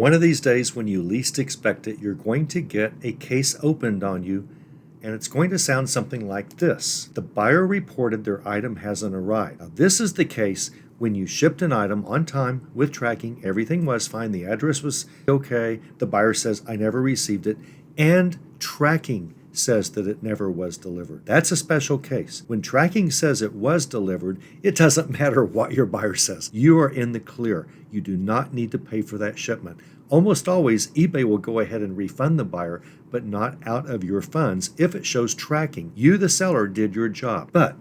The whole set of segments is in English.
One of these days, when you least expect it, you're going to get a case opened on you, and it's going to sound something like this. The buyer reported their item hasn't arrived. Now, this is the case when you shipped an item on time with tracking, everything was fine, the address was okay, the buyer says, I never received it, and tracking says that it never was delivered. That's a special case. When tracking says it was delivered, it doesn't matter what your buyer says. You are in the clear. You do not need to pay for that shipment. Almost always, eBay will go ahead and refund the buyer, but not out of your funds if it shows tracking. You, the seller, did your job. But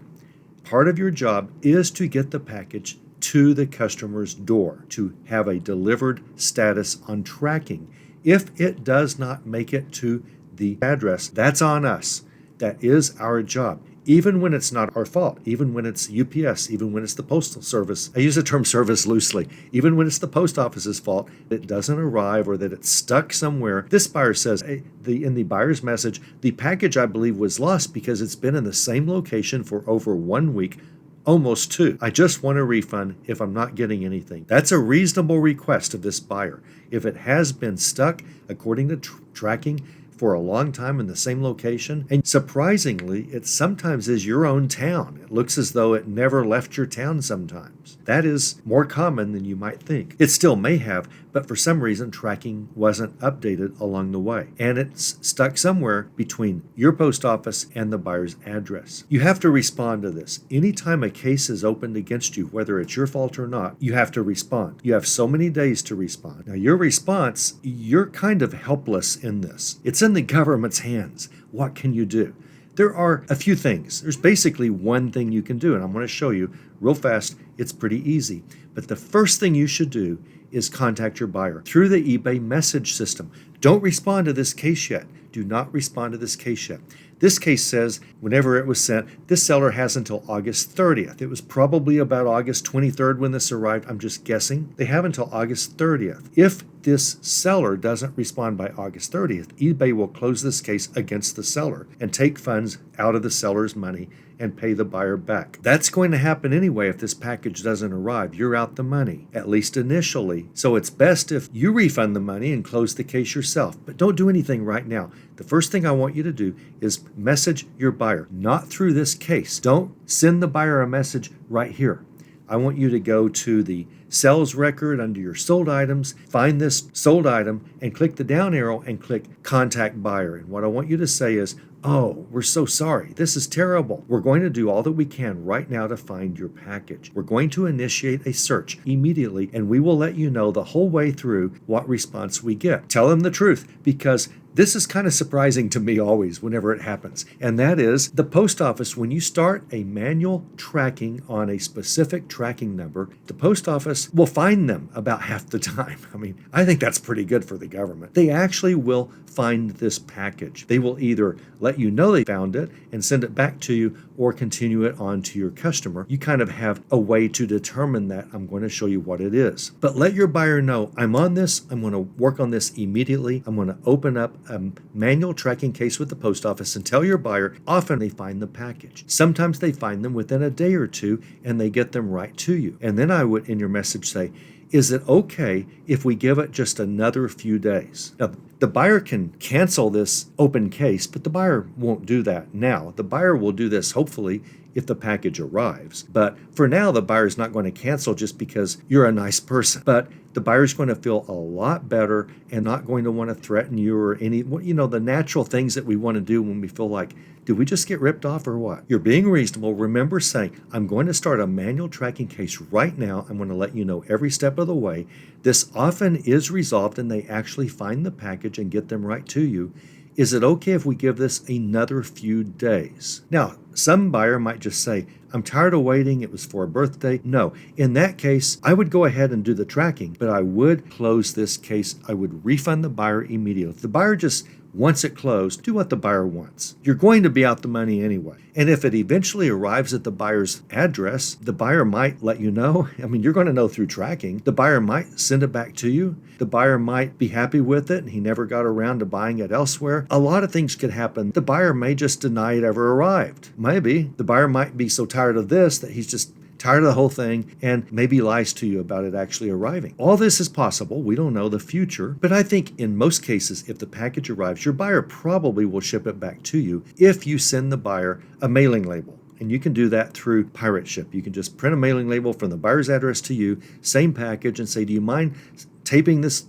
part of your job is to get the package to the customer's door, to have a delivered status on tracking. If it does not make it to the address, that's on us. That is our job. Even when it's not our fault, even when it's UPS, even when it's the Postal Service. I use the term service loosely. Even when it's the post office's fault, it doesn't arrive or that it's stuck somewhere. This buyer says, in the buyer's message, the package I believe was lost because it's been in the same location for over 1 week, almost 2. I just want a refund if I'm not getting anything. That's a reasonable request of this buyer. If it has been stuck, according to tracking, for a long time in the same location, and surprisingly, it sometimes is your own town. It looks as though it never left your town sometimes. That is more common than you might think. It still may have, but for some reason, tracking wasn't updated along the way, and it's stuck somewhere between your post office and the buyer's address. You have to respond to this. Anytime a case is opened against you, whether it's your fault or not, you have to respond. You have so many days to respond. Now, your response, you're kind of helpless in this. It's in the government's hands. What can you do? There are a few things. There's basically one thing you can do, and I'm going to show you real fast. It's pretty easy. But the first thing you should do is contact your buyer through the eBay message system. Don't respond to this case yet. Do not respond to this case yet. This case says whenever it was sent, this seller has until August 30th. It was probably about August 23rd when this arrived. I'm just guessing. They have until August 30th. If this seller doesn't respond by August 30th, eBay will close this case against the seller and take funds out of the seller's money and pay the buyer back. That's going to happen anyway if this package doesn't arrive. You're out the money, at least initially. So it's best if you refund the money and close the case yourself. But don't do anything right now. The first thing I want you to do is message your buyer, not through this case. Don't send the buyer a message right here. I want you to go to the sales record under your sold items, find this sold item, and click the down arrow and click Contact Buyer. And what I want you to say is, oh, we're so sorry. This is terrible. We're going to do all that we can right now to find your package. We're going to initiate a search immediately, and we will let you know the whole way through what response we get. Tell them the truth, because this is kind of surprising to me always whenever it happens. And that is the post office, when you start a manual tracking on a specific tracking number, the post office will find them about half the time. I mean, I think that's pretty good for the government. They actually will find this package. They will either let you know they found it and send it back to you or continue it on to your customer. You kind of have a way to determine that. I'm going to show you what it is. But let your buyer know, I'm on this. I'm going to work on this immediately. I'm going to open up a manual tracking case with the post office and tell your buyer, often they find the package. Sometimes they find them within a day or two and they get them right to you. And then I would, in your message, say, is it okay if we give it just another few days? Now, the buyer can cancel this open case, but the buyer won't do that now. The buyer will do this, hopefully, if the package arrives. But for now, the buyer's not going to cancel just because you're a nice person. But the buyer's going to feel a lot better and not going to want to threaten you or any, the natural things that we want to do when we feel like, did we just get ripped off or what? You're being reasonable. Remember saying, I'm going to start a manual tracking case right now. I'm going to let you know every step of the way. This often is resolved and they actually find the package and get them right to you. Is it okay if we give this another few days? Now, some buyer might just say, I'm tired of waiting. It was for a birthday. No, in that case, I would go ahead and do the tracking, but I would close this case. I would refund the buyer immediately. If the buyer just wants it closed, do what the buyer wants. You're going to be out the money anyway. And if it eventually arrives at the buyer's address, the buyer might let you know. I mean, you're going to know through tracking. The buyer might send it back to you. The buyer might be happy with it and he never got around to buying it elsewhere. A lot of things could happen. The buyer may just deny it ever arrived. Maybe the buyer might be so tired of this that he's just tired of the whole thing, and maybe lies to you about it actually arriving. All this is possible. We don't know the future, but I think in most cases, if the package arrives, your buyer probably will ship it back to you if you send the buyer a mailing label. And you can do that through Pirate Ship. You can just print a mailing label from the buyer's address to you, same package, and say, do you mind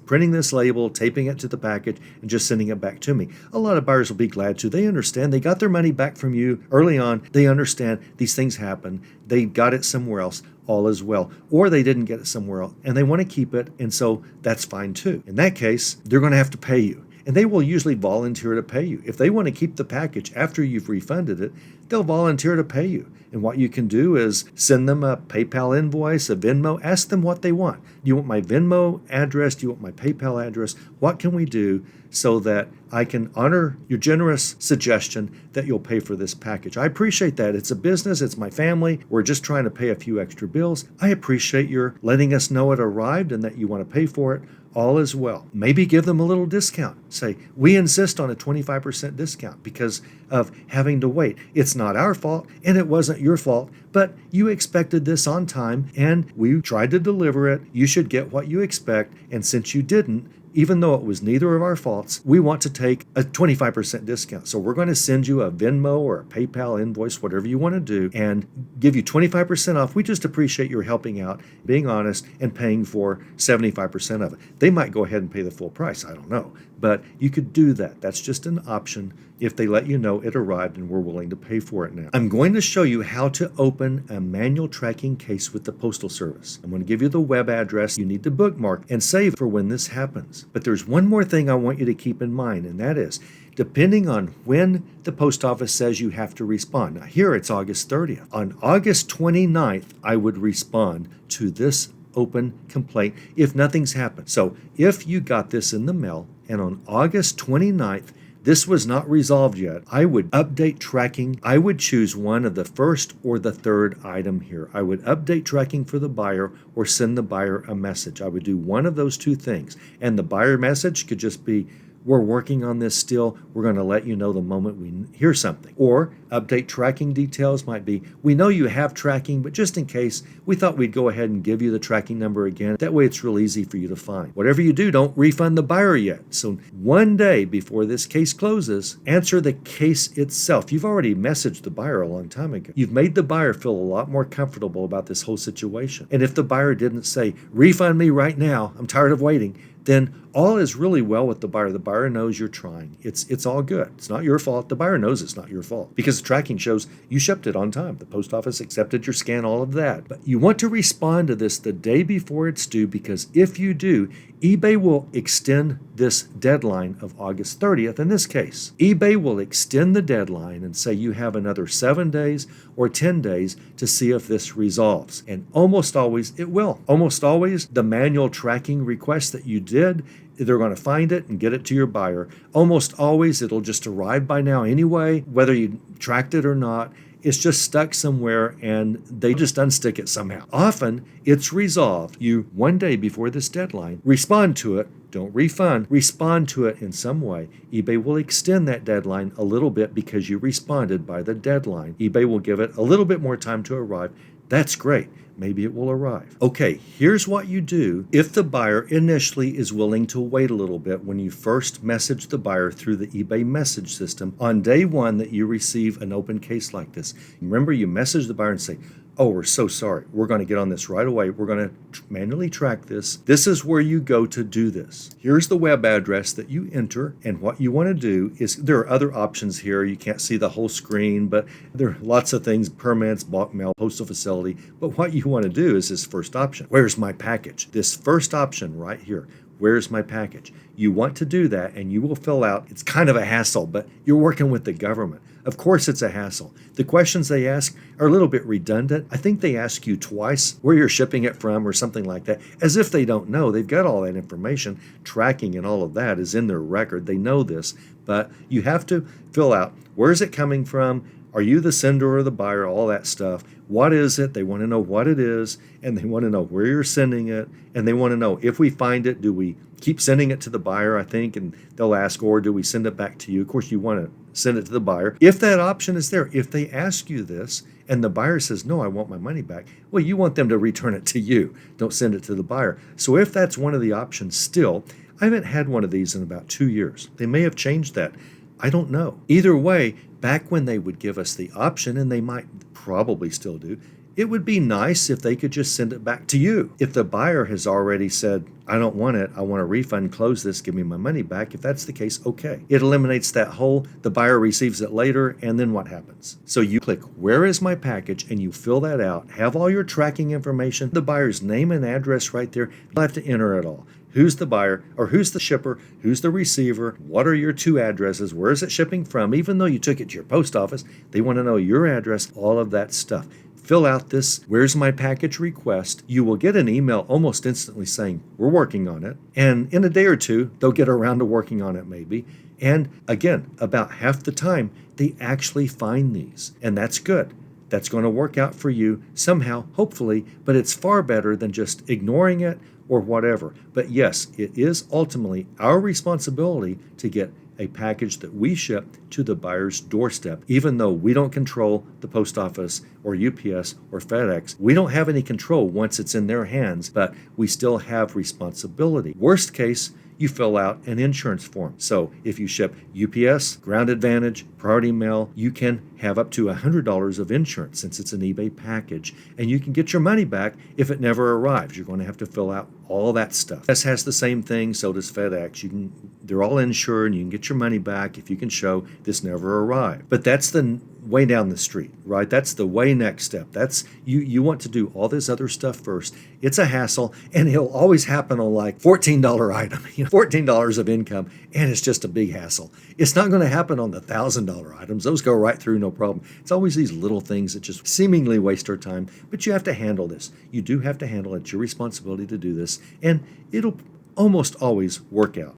printing this label, taping it to the package, and just sending it back to me? A lot of buyers will be glad to. They understand. They got their money back from you early on. They understand these things happen. They got it somewhere else. All is well. Or they didn't get it somewhere else, and they want to keep it, and so that's fine too. In that case, they're going to have to pay you. And they will usually volunteer to pay you. If they want to keep the package after you've refunded it, they'll volunteer to pay you. And what you can do is send them a PayPal invoice, a Venmo, ask them what they want. Do you want my Venmo address? Do you want my PayPal address? What can we do so that I can honor your generous suggestion that you'll pay for this package? I appreciate that. It's a business. It's my family. We're just trying to pay a few extra bills. I appreciate your letting us know it arrived and that you want to pay for it. All is well. Maybe give them a little discount. Say, we insist on a 25% discount because of having to wait. It's not our fault, and it wasn't your fault, but you expected this on time, and we tried to deliver it. You should get what you expect, and since you didn't, even though it was neither of our faults, we want to take a 25% discount. So we're going to send you a Venmo or a PayPal invoice, whatever you want to do, and give you 25% off. We just appreciate your helping out, being honest, and paying for 75% of it. They might go ahead and pay the full price. I don't know. But you could do that. That's just an option if they let you know it arrived and we're willing to pay for it now. I'm going to show you how to open a manual tracking case with the Postal Service. I'm going to give you the web address you need to bookmark and save for when this happens. But there's one more thing I want you to keep in mind, and that is, depending on when the post office says you have to respond. Now here it's August 30th. On August 29th, I would respond to this open complaint if nothing's happened. So if you got this in the mail and on August 29th, this was not resolved yet, I would update tracking. I would choose one of the first or the third item here. I would update tracking for the buyer or send the buyer a message. I would do one of those two things. And the buyer message could just be, we're working on this still. We're going to let you know the moment we hear something. Or update tracking details might be, we know you have tracking, but just in case, we thought we'd go ahead and give you the tracking number again. That way it's real easy for you to find. Whatever you do, don't refund the buyer yet. So one day before this case closes, answer the case itself. You've already messaged the buyer a long time ago. You've made the buyer feel a lot more comfortable about this whole situation. And if the buyer didn't say, refund me right now, I'm tired of waiting, then all is really well with the buyer. The buyer knows you're trying. It's all good. It's not your fault. The buyer knows it's not your fault because the tracking shows you shipped it on time. The post office accepted your scan, all of that. But you want to respond to this the day before it's due, because if you do, eBay will extend this deadline of August 30th in this case. eBay will extend the deadline and say you have another 7 days or 10 days to see if this resolves. And almost always it will. Almost always the manual tracking request that you did, they're going to find it and get it to your buyer. Almost always it'll just arrive by now anyway, whether you tracked it or not. It's just stuck somewhere and they just unstick it somehow. Often it's resolved. You, one day before this deadline, respond to it. Don't refund. Respond to it in some way. eBay will extend that deadline a little bit because you responded by the deadline. eBay will give it a little bit more time to arrive. That's great. Maybe it will arrive. Okay, here's what you do if the buyer initially is willing to wait a little bit when you first message the buyer through the eBay message system on day one that you receive an open case like this. Remember, you message the buyer and say, oh, we're so sorry. We're going to get on this right away. We're going to manually track this. This is where you go to do this. Here's the web address that you enter. And what you want to do is, there are other options here. You can't see the whole screen, but there are lots of things: permits, bulk mail, postal facility. But what you want to do is this first option. Where's my package? This first option right here. Where's my package? You want to do that, and you will fill out. It's kind of a hassle, but you're working with the government. Of course it's a hassle. The questions they ask are a little bit redundant. I think they ask you twice where you're shipping it from or something like that, as if they don't know. They've got all that information. Tracking and all of that is in their record. They know this, but you have to fill out, where's it coming from? Are you the sender or the buyer? All that stuff. What is it? They want to know what it is, and they want to know where you're sending it, and they want to know if we find it, do we keep sending it to the buyer, I think, and they'll ask, or do we send it back to you? Of course, you want to send it to the buyer. If that option is there, if they ask you this and the buyer says, no, I want my money back, well, you want them to return it to you. Don't send it to the buyer. So if that's one of the options still, I haven't had one of these in about 2 years. They may have changed that. I don't know. Either way, back when they would give us the option, and they might probably still do, it would be nice if they could just send it back to you. If the buyer has already said, I don't want it, I want a refund, close this, give me my money back, if that's the case, okay. It eliminates that whole, the buyer receives it later, and then what happens? So you click, where is my package, and you fill that out, have all your tracking information, the buyer's name and address right there. You'll have to enter it all. Who's the buyer, or who's the shipper, who's the receiver, what are your two addresses, where is it shipping from? Even though you took it to your post office, they want to know your address, all of that stuff. Fill out this where's my package request. You will get an email almost instantly saying we're working on it. And in a day or two, they'll get around to working on it maybe. And again, about half the time, they actually find these. And that's good. That's going to work out for you somehow, hopefully, but it's far better than just ignoring it or whatever. But yes, it is ultimately our responsibility to get a package that we ship to the buyer's doorstep. Even though we don't control the post office or UPS or FedEx, we don't have any control once it's in their hands, but we still have responsibility. Worst case, you fill out an insurance form. So if you ship UPS, Ground Advantage, Priority Mail, you can have up to $100 of insurance since it's an eBay package, and you can get your money back if it never arrives. You're going to have to fill out all that stuff. This has the same thing, so does FedEx. They're all insured, and you can get your money back if you can show this never arrived. But that's the way down the street, right? That's the way next step. That's you want to do all this other stuff first. It's a hassle, and it'll always happen on like $14 item, $14 of income, and it's just a big hassle. It's not going to happen on the $1,000 items. Those go right through, no problem. It's always these little things that just seemingly waste our time, but you have to handle this. You do have to handle it. It's your responsibility to do this, and it'll almost always work out.